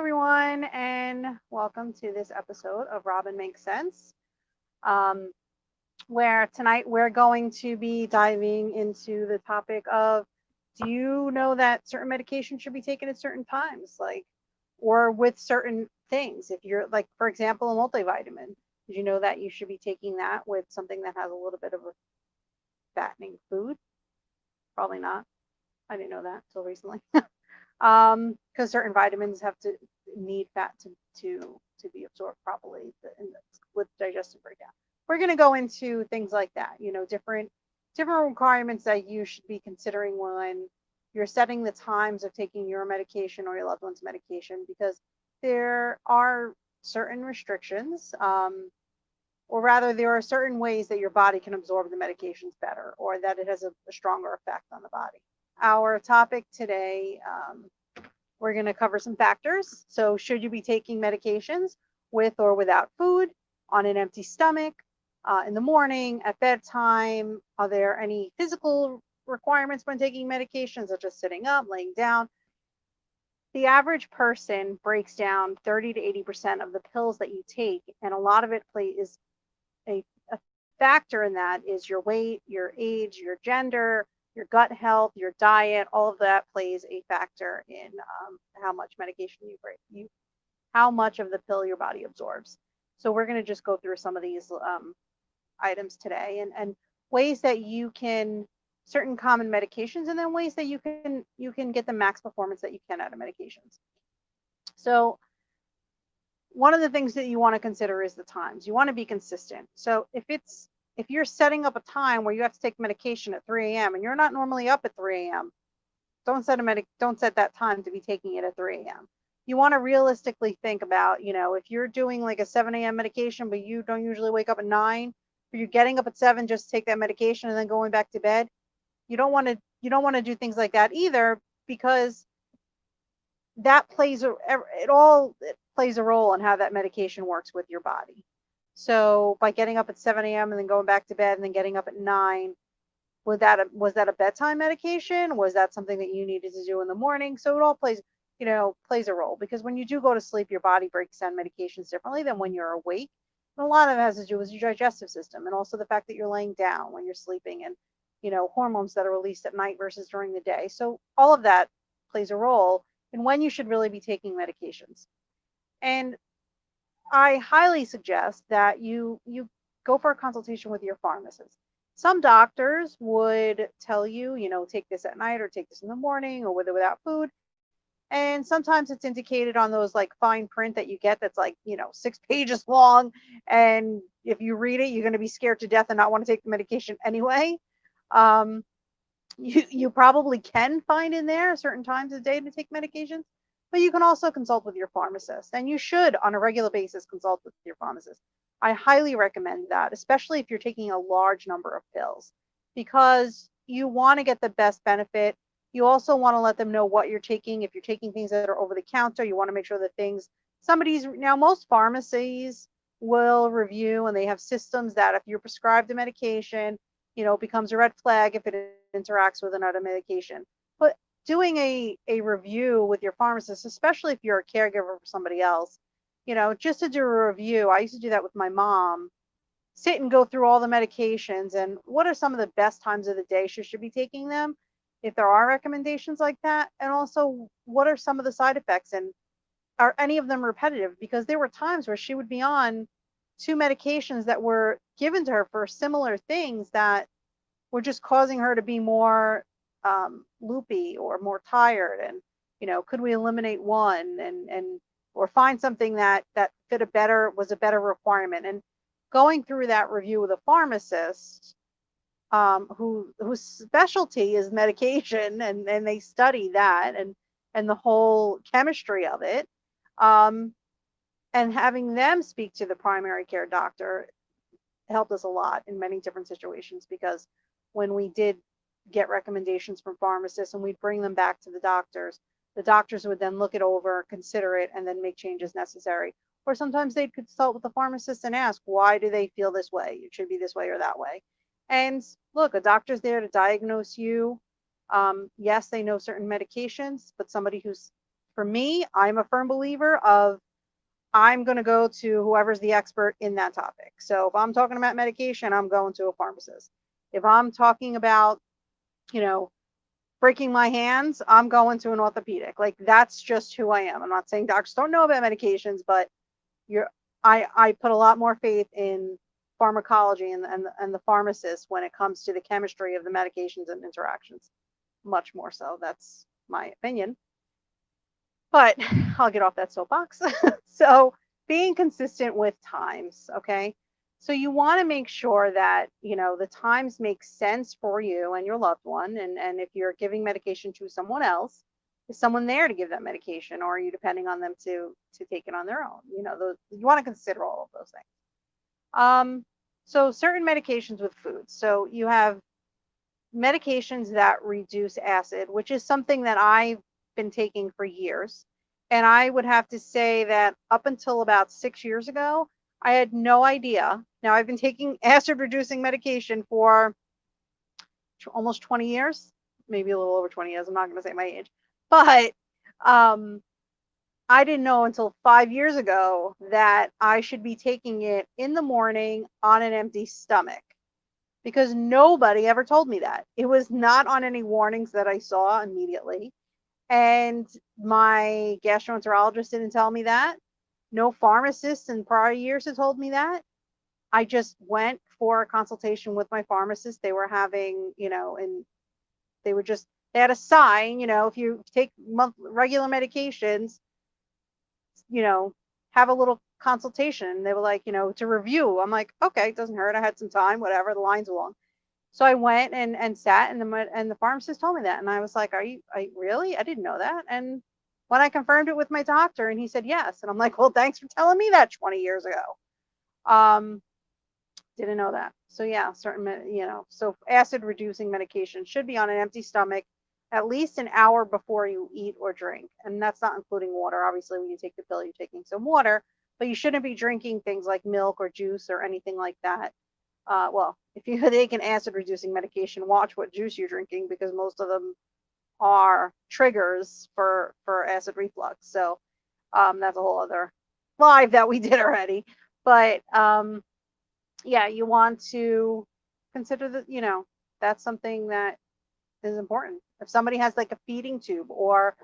everyone, and welcome to this episode of Robyn Makes Sense, um, where tonight we're going to be diving into the topic of, do you know that certain medication should be taken at certain times, or with certain things? If you're, like, for example, a multivitamin, did you know that you should be taking that with something that has a little bit of a fattening food? Probably not. I didn't know that until recently. Because certain vitamins have to need fat to be absorbed properly with digestive breakdown. We're going to go into things like that, different requirements that you should be considering when you're setting the times of taking your medication or your loved one's medication, because there are certain restrictions, or rather, there are certain ways that your body can absorb the medications better, or that it has a stronger effect on the body. Our topic today, we're going to cover some factors. So, should you be taking medications with or without food, on an empty stomach, in the morning, at bedtime? Are there any physical requirements when taking medications, such as sitting up, laying down? The average person breaks down 30 to 80% of the pills that you take, and a lot of it is a factor in that is your weight, your age, your gender, your gut health, your diet. All of that plays a factor in how much medication how much of the pill your body absorbs. So we're going to just go through some of these items today, and ways that you can, certain common medications, and then ways that you can get the max performance that you can out of medications. So one of the things that you want to consider is the times. You want to be consistent. So if you're setting up a time where you have to take medication at 3 a.m. and you're not normally up at 3 a.m., don't set that time to be taking it at 3 a.m. You want to realistically think about, if you're doing like a 7 a.m. medication, but you don't usually wake up at 9, or you're getting up at 7 just to take that medication and then going back to bed. You don't want to do things like that either, because that it plays a role in how that medication works with your body. So by getting up at 7 a.m. and then going back to bed and then getting up at 9, was that a bedtime medication? Was that something that you needed to do in the morning? So it all plays a role, because when you do go to sleep, your body breaks down medications differently than when you're awake. And a lot of it has to do with your digestive system, and also the fact that you're laying down when you're sleeping, and hormones that are released at night versus during the day. So all of that plays a role in when you should really be taking medications. And I highly suggest that you go for a consultation with your pharmacist. Some doctors would tell you, take this at night or take this in the morning, or with or without food. And sometimes it's indicated on those like fine print that you get that's like, 6 pages long. And if you read it, you're going to be scared to death and not want to take the medication anyway. Um, you probably can find in there certain times of the day to take medications, but you can also consult with your pharmacist, and you should on a regular basis consult with your pharmacist. I highly recommend that, especially if you're taking a large number of pills, because you want to get the best benefit. You also want to let them know what you're taking. If you're taking things that are over the counter, you want to make sure that most pharmacies will review, and they have systems that if you're prescribed a medication, it becomes a red flag if it interacts with another medication. But doing a review with your pharmacist, especially if you're a caregiver for somebody else, just to do a review. I used to do that with my mom. Sit and go through all the medications and what are some of the best times of the day she should be taking them, if there are recommendations like that, and also what are some of the side effects, and are any of them repetitive? Because there were times where she would be on 2 medications that were given to her for similar things that were just causing her to be more loopy or more tired. And could we eliminate one, and or find something that was a better requirement? And going through that review with a pharmacist, whose specialty is medication, and they study that and the whole chemistry of it, and having them speak to the primary care doctor helped us a lot in many different situations, because when we did get recommendations from pharmacists and we'd bring them back to the doctors would then look it over, consider it, and then make changes necessary. Or sometimes they'd consult with the pharmacist and ask, why do they feel this way? It should be this way or that way. And look, a doctor's there to diagnose you. Yes, they know certain medications, but somebody who's For me, I'm a firm believer of I'm going to go to whoever's the expert in that topic. So if I'm talking about medication, I'm going to a pharmacist. If I'm talking about, you know, breaking my hands, I'm going to an orthopedic. Like that's just who I am. I'm not saying doctors don't know about medications, but you're I put a lot more faith in pharmacology and the pharmacist when it comes to the chemistry of the medications and interactions. Much more so. That's my opinion. But I'll get off that soapbox. So being consistent with times, okay? So you want to make sure that, the times make sense for you and your loved one. And if you're giving medication to someone else, is someone there to give that medication, or are you depending on them to take it on their own? You want to consider all of those things. So certain medications with foods. So you have medications that reduce acid, which is something that I've been taking for years. And I would have to say that up until about 6 years ago, I had no idea. Now, I've been taking acid reducing medication for almost 20 years, maybe a little over 20 years. I'm not going to say my age, but um, I didn't know until 5 years ago that I should be taking it in the morning on an empty stomach, because nobody ever told me that. It was not on any warnings that I saw immediately. And my gastroenterologist didn't tell me that. No pharmacist in prior years had told me that. I just went for a consultation with my pharmacist. They were having, and they had a sign, if you take regular medications, you know, have a little consultation. They were like, to review. I'm like, okay, it doesn't hurt. I had some time, whatever. The line's long. So I went and sat, and the pharmacist told me that, and I was like, "Are you really? I didn't know that." And when I confirmed it with my doctor, and he said yes, and I'm like, "Well, thanks for telling me that 20 years ago." Um, didn't know that. So yeah, so acid reducing medication should be on an empty stomach at least an hour before you eat or drink, and that's not including water. Obviously, when you take the pill, you're taking some water, but you shouldn't be drinking things like milk or juice or anything like that. Well, if you take an acid reducing medication, watch what juice you're drinking, because most of them are triggers for acid reflux. So that's a whole other live that we did already. But yeah, you want to consider that, that's something that is important. If somebody has like a feeding tube, or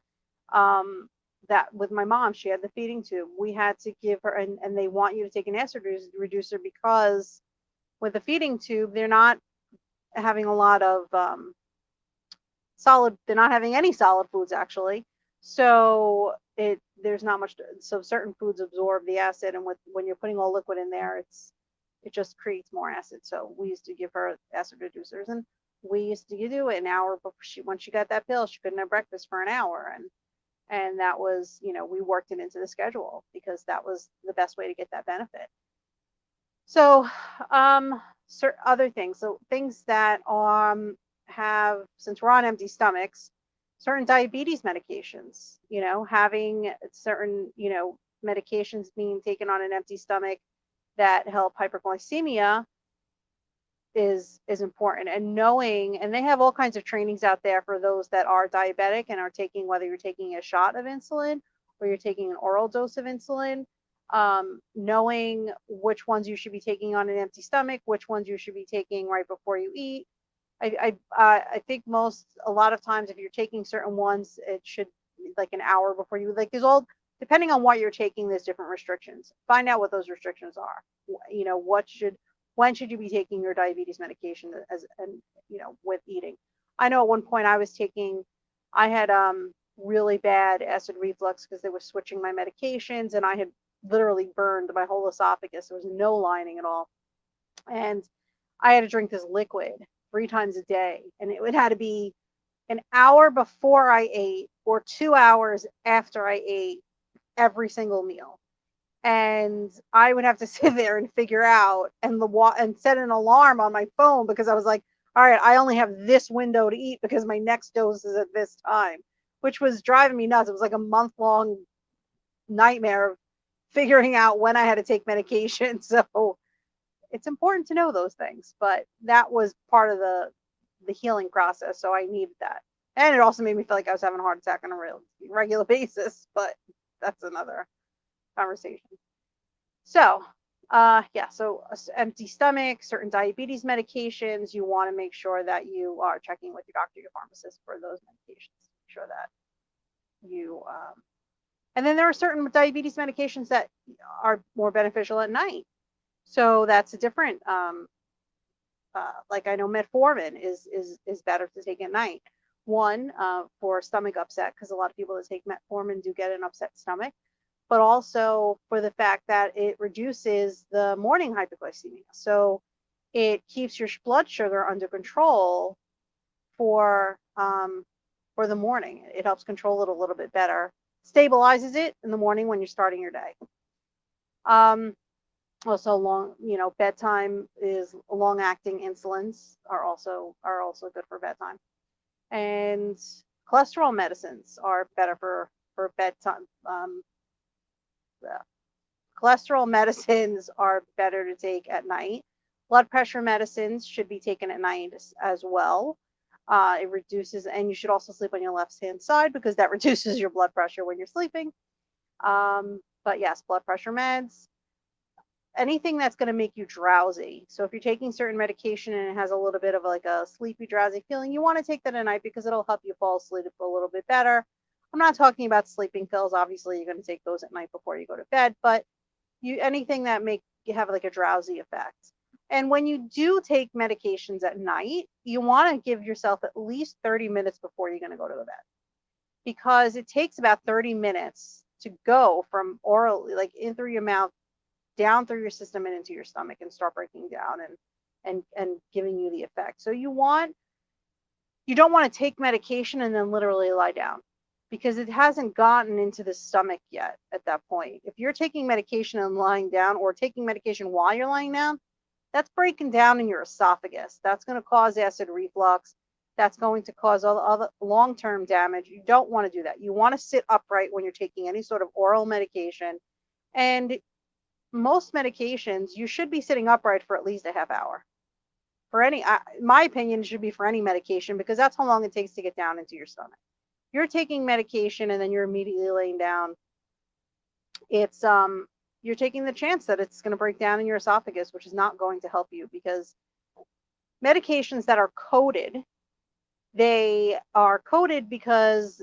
that with my mom, she had the feeding tube. We had to give her, and they want you to take an acid reducer, because with the feeding tube, they're not having a lot of they're not having any solid foods actually. So there's not much, so certain foods absorb the acid, and when you're putting all liquid in there, it just creates more acid. So we used to give her acid reducers, and we used to do it an hour before once she got that pill, she couldn't have breakfast for an hour. And that was, we worked it into the schedule because that was the best way to get that benefit. So, other things. So things that have, since we're on empty stomachs, certain diabetes medications. Having certain, medications being taken on an empty stomach that help hyperglycemia is important. And knowing, and they have all kinds of trainings out there for those that are diabetic and are taking, whether you're taking a shot of insulin or you're taking an oral dose of insulin. Knowing which ones you should be taking on an empty stomach, which ones you should be taking right before you eat. I think a lot of times, if you're taking certain ones, it should be like an hour before you, like, there's all, depending on what you're taking, there's different restrictions. Find out what those restrictions are. When should you be taking your diabetes medication, with eating. I know at one point I had really bad acid reflux because they were switching my medications, and I had literally burned my whole esophagus. There was no lining at all. And I had to drink this liquid 3 times a day. And it would have to be an hour before I ate or 2 hours after I ate every single meal. And I would have to sit there and figure out and set an alarm on my phone, because I was like, all right, I only have this window to eat because my next dose is at this time, which was driving me nuts. It was like a month-long nightmare of figuring out when I had to take medication. So it's important to know those things, but that was part of the healing process. So I needed that. And it also made me feel like I was having a heart attack on a regular basis, but that's another conversation. So, so empty stomach, certain diabetes medications, you want to make sure that you are checking with your doctor, your pharmacist for those medications. Make sure that you, and then there are certain diabetes medications that are more beneficial at night. So that's a different, like I know metformin is better to take at night. One, for stomach upset, because a lot of people that take metformin do get an upset stomach, but also for the fact that it reduces the morning hypoglycemia. So it keeps your blood sugar under control for the morning. It helps control it a little bit better, stabilizes it in the morning when you're starting your day. Also long, bedtime is long acting insulins are also good for bedtime. And cholesterol medicines are better for bedtime. Cholesterol medicines are better to take at night. Blood pressure medicines should be taken at night as well. It reduces, and you should also sleep on your left-hand side because that reduces your blood pressure when you're sleeping. But yes, blood pressure meds, anything that's going to make you drowsy. So if you're taking certain medication and it has a little bit of like a sleepy, drowsy feeling, you want to take that at night because it'll help you fall asleep a little bit better. I'm not talking about sleeping pills. Obviously, you're going to take those at night before you go to bed, but anything that make you have like a drowsy effect. And when you do take medications at night, you want to give yourself at least 30 minutes before you're going to go to the bed, because it takes about 30 minutes to go from orally, like in through your mouth, down through your system and into your stomach and start breaking down and giving you the effect. So you don't want to take medication and then literally lie down, because it hasn't gotten into the stomach yet at that point. If you're taking medication and lying down, or taking medication while you're lying down, that's breaking down in your esophagus. That's going to cause acid reflux. That's going to cause all the long-term damage. You don't want to do that. You want to sit upright when you're taking any sort of oral medication. And most medications, you should be sitting upright for at least a half hour. For any, my opinion, should be for any medication, because that's how long it takes to get down into your stomach. You're taking medication and then you're immediately laying down. It's you're taking the chance that it's going to break down in your esophagus, which is not going to help you, because medications that are coated, they are coated because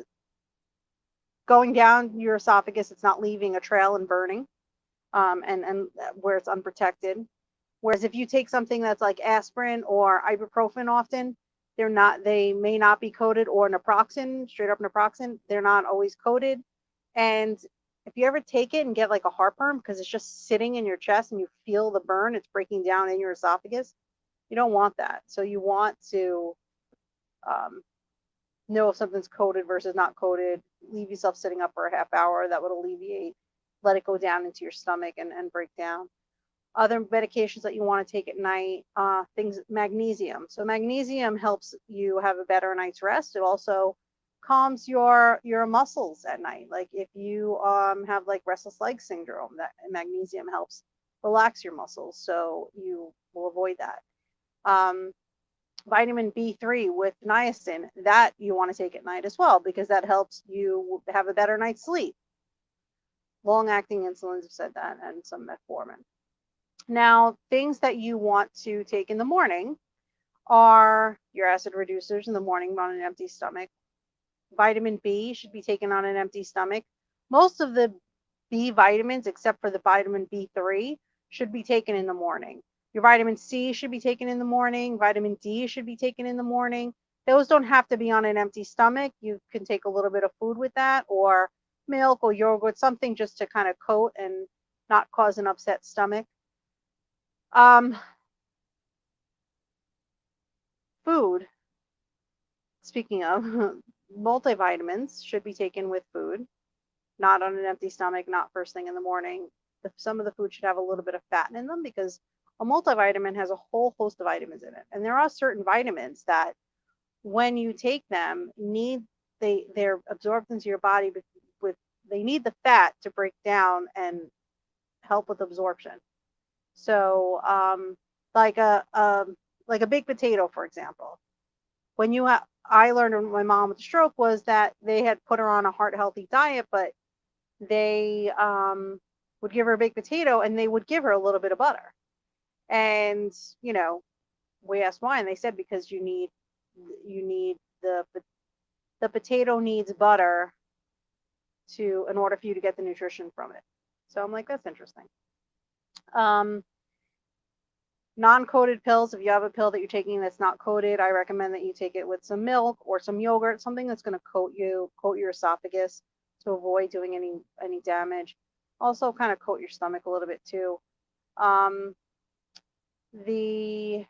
going down your esophagus, it's not leaving a trail and burning, and where it's unprotected. Whereas if you take something that's like aspirin or ibuprofen, often they may not be coated, or naproxen, straight up naproxen, they're not always coated. And if you ever take it and get like a heartburn because it's just sitting in your chest and you feel the burn, it's breaking down in your esophagus, you don't want that. So you want to know if something's coated versus not coated. Leave yourself sitting up for a half hour. That would alleviate, let it go down into your stomach and break down. Other medications that you want to take at night, magnesium. So magnesium helps you have a better night's rest. It also calms your muscles at night. Like if you have like restless leg syndrome, that magnesium helps relax your muscles, so you will avoid that. Vitamin B3 with niacin, that you want to take at night as well, because that helps you have a better night's sleep. Long-acting insulins have said that, and some metformin. Now, things that you want to take in the morning are your acid reducers in the morning on an empty stomach. Vitamin B should be taken on an empty stomach. Most of the B vitamins, except for the vitamin B3, should be taken in the morning. Your vitamin C should be taken in the morning. Vitamin D should be taken in the morning. Those don't have to be on an empty stomach. You can take a little bit of food with that, or milk or yogurt, something just to kind of coat and not cause an upset stomach. Food. Speaking of, multivitamins should be taken with food, not on an empty stomach, not first thing in the morning. Some of the food should have a little bit of fat in them, because a multivitamin has a whole host of vitamins in it. And there are certain vitamins that when you take them, they're absorbed into your body they need the fat to break down and help with absorption. So like a baked potato, for example. When you have I learned when my mom with the stroke was that they had put her on a heart healthy diet, but they would give her a baked potato and they would give her a little bit of butter. And, you know, we asked why, and they said because you need the potato needs butter to in order for you to get the nutrition from it. So I'm like, that's interesting. Um, non-coated pills. If you have a pill that you're taking that's not coated, I recommend that you take it with some milk or some yogurt, something that's going to coat your esophagus to avoid doing any damage. Also, kind of coat your stomach a little bit too. Um, the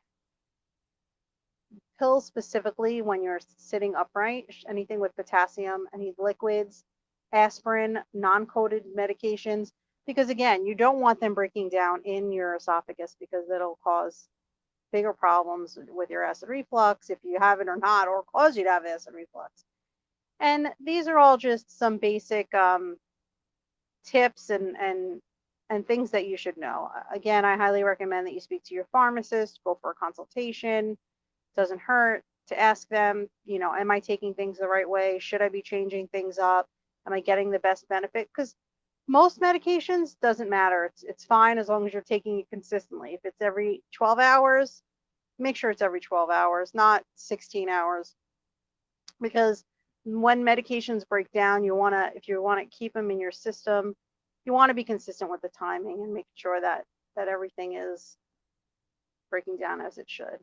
pills specifically when you're sitting upright, anything with potassium, any liquids, aspirin, non-coated medications, because again, you don't want them breaking down in your esophagus because it'll cause bigger problems with your acid reflux if you have it or not, or cause you to have acid reflux. And these are all just some basic tips and things that you should know. Again, I highly recommend that you speak to your pharmacist, go for a consultation. Doesn't hurt to ask them, you know, am I taking things the right way? Should I be changing things up? Am I getting the best benefit? Because most medications doesn't matter. It's fine as long as you're taking it consistently. If it's every 12 hours, make sure it's every 12 hours, not 16 hours. Because when medications break down, if you want to keep them in your system, you want to be consistent with the timing and make sure that everything is breaking down as it should.